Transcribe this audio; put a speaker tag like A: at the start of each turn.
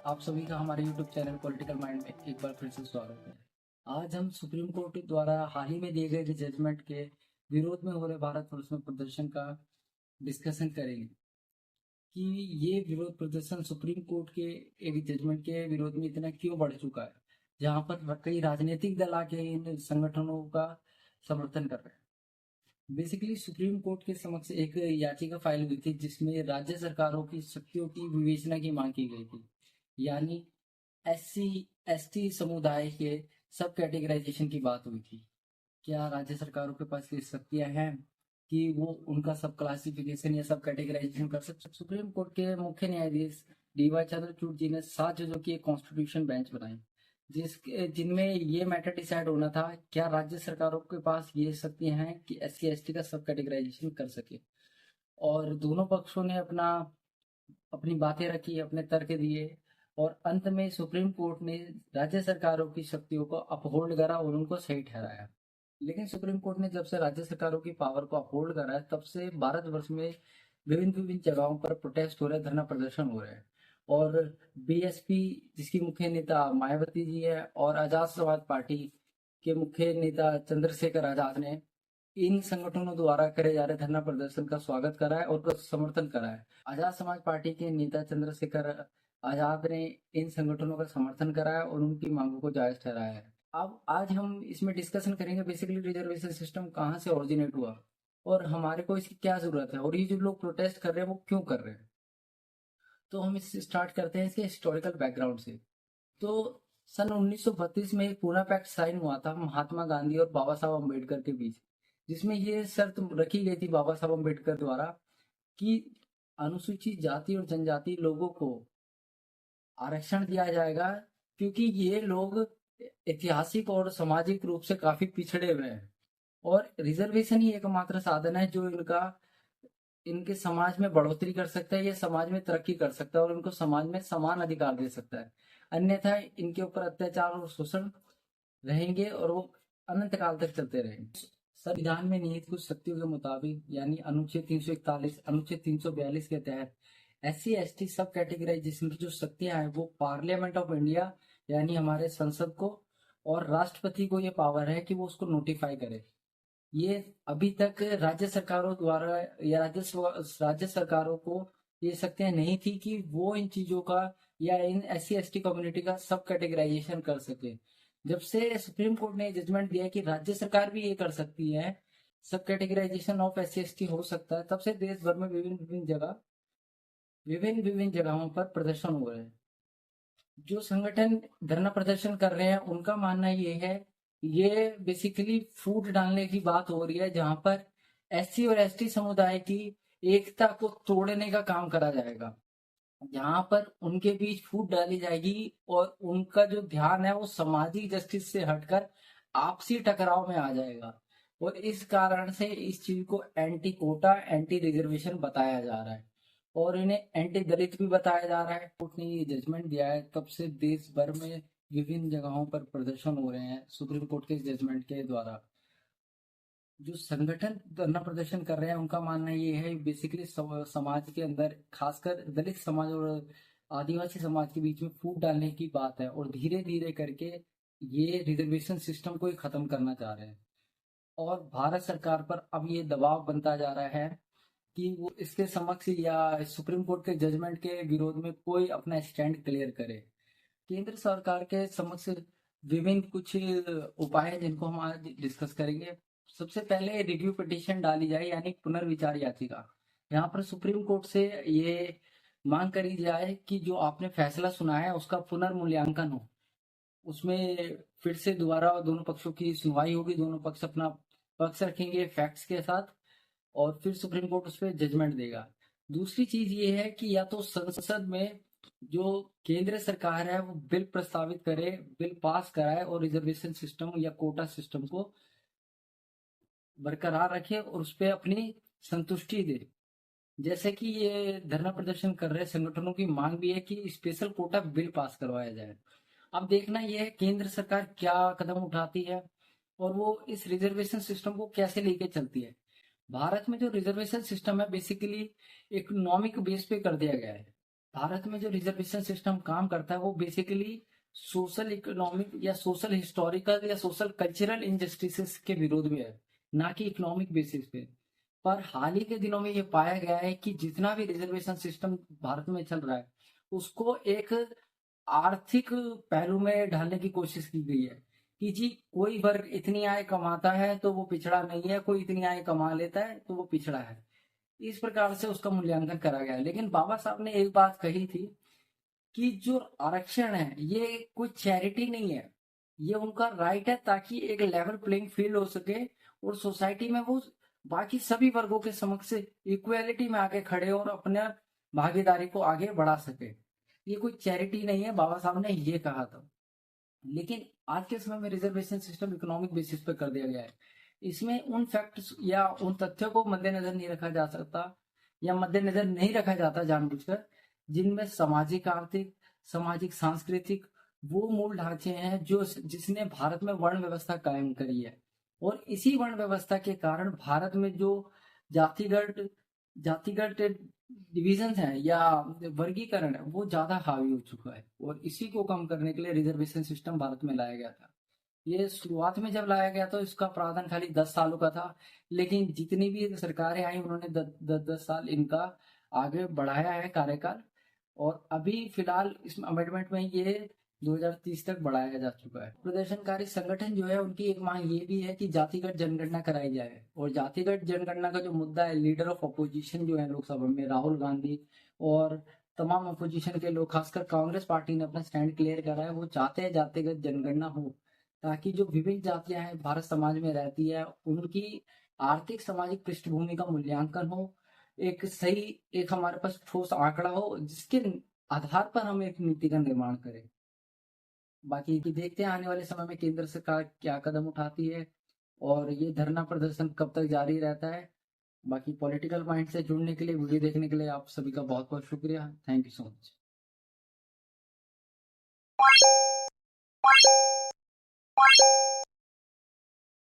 A: आप सभी का हमारे YouTube चैनल पॉलिटिकल माइंड में एक बार फिर से स्वागत है। आज हम सुप्रीम कोर्ट द्वारा हाल ही में दिए गए जजमेंट के विरोध में हो रहे भारतवर्ष में प्रदर्शन का डिस्कशन करेंगे कि ये विरोध प्रदर्शन सुप्रीम कोर्ट के एक जजमेंट के विरोध में इतना क्यों बढ़ चुका है, जहां पर कई राजनीतिक दल आके इन संगठनों का समर्थन कर रहे हैं। बेसिकली सुप्रीम कोर्ट के समक्ष एक याचिका फाइल हुई थी जिसमें राज्य सरकारों की शक्तियों की विवेचना की मांग की गई थी, यानी SC ST समुदाय के सब कैटेगराइजेशन की बात हुई थी। क्या राज्य सरकारों के पास ये शक्तियां हैं कि वो उनका सब क्लासिफिकेशन या सब कैटेगराइजेशन कर सकते? सुप्रीम कोर्ट के मुख्य न्यायाधीश DY चंद्रचूड़ जी ने 7 जजों की एक कॉन्स्टिट्यूशन बेंच बनाई, जिनमें ये मैटर डिसाइड होना था क्या राज्य सरकारों के पास ये शक्तियां हैं कि SC ST का सब कैटेगराइजेशन कर सके। और दोनों पक्षों ने अपनी बातें रखी, अपने तर्क दिए, और अंत में सुप्रीम कोर्ट ने राज्य सरकारों की शक्तियों को अपहोल्ड करा और उनको सही ठहराया। लेकिन सुप्रीम कोर्ट ने जब से राज्य सरकारों की पावर को अपहोल्ड करा है, तब से भारतवर्ष में विभिन्न विभिन्न जगहों पर प्रोटेस्ट हो रहे हैं, धरना प्रदर्शन हो रहे हैं। और BSP, जिसकी मुख्य नेता मायावती जी है, और आजाद समाज पार्टी के मुख्य नेता चंद्रशेखर आजाद ने इन संगठनों द्वारा करे जा रहे धरना प्रदर्शन का स्वागत करा है और उसका समर्थन करा है। आजाद समाज पार्टी के नेता चंद्रशेखर आजाद ने इन संगठनों का समर्थन करा है और उनकी मांगों को जायज ठहराया है। अब आज हम इसमें डिस्कशन करेंगे बेसिकली रिजर्वेशन सिस्टम कहाँ से ओरिजिनेट हुआ और हमारे को इसकी क्या जरूरत है, और ये जो लोग प्रोटेस्ट कर रहे हैं वो क्यों कर रहे हैं। तो हम इस स्टार्ट करते हैं इसके हिस्टोरिकल बैकग्राउंड से। तो सन 1932 में एक पूना पैक्ट साइन हुआ था महात्मा गांधी और बाबा साहब अम्बेडकर के बीच, जिसमें ये शर्त रखी गई थी बाबा साहब अम्बेडकर द्वारा कि अनुसूचित जाति और जनजाति लोगों को आरक्षण दिया जाएगा, क्योंकि ये लोग ऐतिहासिक और सामाजिक रूप से काफी पिछड़े हुए हैं और रिजर्वेशन ही एकमात्र साधन है जो इनके समाज में बढ़ोतरी कर सकता है, या समाज में तरक्की कर सकता है और इनको समाज में समान अधिकार दे सकता है। अन्यथा इनके ऊपर अत्याचार और शोषण रहेंगे और वो अनंत काल तक चलते रहेंगे। संविधान में निहित कुछ शक्तियों के मुताबिक, यानी अनुच्छेद 341, अनुच्छेद 342 के तहत SC ST सब कैटेगराइजेशन की जो शक्तियां हैं वो पार्लियामेंट ऑफ इंडिया यानी हमारे संसद को और राष्ट्रपति को ये पावर है कि वो उसको नोटिफाई करे। ये अभी तक राज्य सरकारों द्वारा या राज्य सरकारों को ये शक्तियां नहीं थी कि वो इन चीजों का या इन SC ST कम्युनिटी का सब कैटेगराइजेशन कर सके। जब से सुप्रीम कोर्ट ने जजमेंट दिया कि राज्य सरकार भी ये कर सकती है, सब कैटेगराइजेशन ऑफ SC ST हो सकता है, तब से देश भर में विभिन्न विभिन्न जगहों पर प्रदर्शन हो रहे हैं। जो संगठन धरना प्रदर्शन कर रहे हैं उनका मानना ये है, ये बेसिकली फूट डालने की बात हो रही है, जहां पर SC और ST समुदाय की एकता को तोड़ने का काम करा जाएगा, जहां पर उनके बीच फूट डाली जाएगी और उनका जो ध्यान है वो सामाजिक जस्टिस से हटकर आपसी टकराव में आ जाएगा। और इस कारण से इस चीज को एंटी कोटा एंटी रिजर्वेशन बताया जा रहा है और इन्हें एंटी दलित भी बताया जा रहा है। कोर्ट ने ये जजमेंट दिया है, तब से देश भर में विभिन्न जगहों पर प्रदर्शन हो रहे हैं सुप्रीम कोर्ट के जजमेंट के द्वारा। जो संगठन धरना प्रदर्शन कर रहे हैं उनका मानना ये है बेसिकली समाज के अंदर खासकर दलित समाज और आदिवासी समाज के बीच में फूट डालने की बात है और धीरे धीरे करके ये रिजर्वेशन सिस्टम को ही खत्म करना चाह रहे हैं। और भारत सरकार पर अब ये दबाव बनता जा रहा है कि वो इसके समक्ष या सुप्रीम कोर्ट के जजमेंट के विरोध में कोई अपना स्टैंड क्लियर करे। केंद्र सरकार के समक्ष विभिन्न कुछ उपाय हैं जिनको हम आज डिस्कस करेंगे। सबसे पहले रिव्यू पिटीशन डाली जाए, यानी पुनर्विचार याचिका। यहाँ पर सुप्रीम कोर्ट से ये मांग करी जाए कि जो आपने फैसला सुना है उसका पुनर्मूल्यांकन हो, उसमें फिर से दोबारा दोनों पक्षों की सुनवाई होगी, दोनों पक्ष अपना पक्ष रखेंगे फैक्ट्स के साथ और फिर सुप्रीम कोर्ट उस पर जजमेंट देगा। दूसरी चीज ये है कि या तो संसद में जो केंद्र सरकार है वो बिल प्रस्तावित करे, बिल पास कराए और रिजर्वेशन सिस्टम या कोटा सिस्टम को बरकरार रखे और उस पर अपनी संतुष्टि दे। जैसे कि ये धरना प्रदर्शन कर रहे संगठनों की मांग भी है कि स्पेशल कोटा बिल पास करवाया जाए। अब देखना यह है केंद्र सरकार क्या कदम उठाती है और वो इस रिजर्वेशन सिस्टम को कैसे लेके चलती है। भारत में जो रिजर्वेशन सिस्टम है बेसिकली इकोनॉमिक बेस पे कर दिया गया है। भारत में जो रिजर्वेशन सिस्टम काम करता है वो बेसिकली सोशल इकोनॉमिक या सोशल हिस्टोरिकल या सोशल कल्चरल इनजस्टिसेस के विरोध में है, ना कि इकोनॉमिक बेसिस पे। पर हाल ही के दिनों में ये पाया गया है कि जितना भी रिजर्वेशन सिस्टम भारत में चल रहा है उसको एक आर्थिक पहलू में ढालने की कोशिश की गई है कि जी कोई वर्ग इतनी आय कमाता है तो वो पिछड़ा नहीं है, कोई इतनी आय कमा लेता है तो वो पिछड़ा है। इस प्रकार से उसका मूल्यांकन करा गया है। लेकिन बाबा साहब ने एक बात कही थी कि जो आरक्षण है ये कोई चैरिटी नहीं है, ये उनका राइट है ताकि एक लेवल प्लेइंग फील्ड हो सके और सोसाइटी में वो बाकी सभी वर्गों के समक्ष इक्वेलिटी में आके खड़े और अपने भागीदारी को आगे बढ़ा सके। ये कोई चैरिटी नहीं है, बाबा साहब ने ये कहा था। लेकिन आज के समय में रिजर्वेशन सिस्टम इकोनॉमिक बेसिस पे कर दिया गया है। इसमें उन फैक्ट्स या उन तथ्यों को मद्देनजर नहीं रखा जा सकता या मद्देनजर नहीं रखा जाता जानबूझकर, जिनमें सामाजिक आर्थिक सामाजिक सांस्कृतिक वो मूल ढांचे हैं जो जिसने भारत में वर्ण व्यवस्था कायम करी है। और इसी वर्ण व्यवस्था के कारण भारत में जो जातिगत जातिगत डिविजन है या वर्गीकरण है वो ज्यादा हावी हो चुका है, और इसी को कम करने के लिए रिजर्वेशन सिस्टम भारत में लाया गया था। ये शुरुआत में जब लाया गया तो इसका प्रावधान खाली 10 सालों का था, लेकिन जितनी भी सरकारें आई उन्होंने 10 10 साल इनका आगे बढ़ाया है कार्यकाल, और अभी फिलहाल इस अमेंडमेंट में ये 2030 तक बढ़ाया जा चुका है। प्रदर्शनकारी संगठन जो है उनकी एक मांग ये भी है कि जातिगत जनगणना कराई जाए, और जातिगत जनगणना का जो मुद्दा है, लीडर ऑफ अपोजिशन जो है लोकसभा में राहुल गांधी और तमाम अपोजिशन के लोग, खासकर कांग्रेस पार्टी ने अपना स्टैंड क्लियर करा है। वो चाहते हैं जातिगत जनगणना हो ताकि जो विभिन्न जातियां हैं भारत समाज में रहती है उनकी आर्थिक सामाजिक पृष्ठभूमि का मूल्यांकन हो, एक सही एक हमारे पास ठोस आंकड़ा हो जिसके आधार पर हम एक नीति का निर्माण करें। बाकी कि देखते हैं आने वाले समय में केंद्र सरकार क्या कदम उठाती है और ये धरना प्रदर्शन कब तक जारी रहता है। बाकी पॉलिटिकल माइंड से जुड़ने के लिए, वीडियो देखने के लिए आप सभी का बहुत बहुत शुक्रिया। Thank you so much.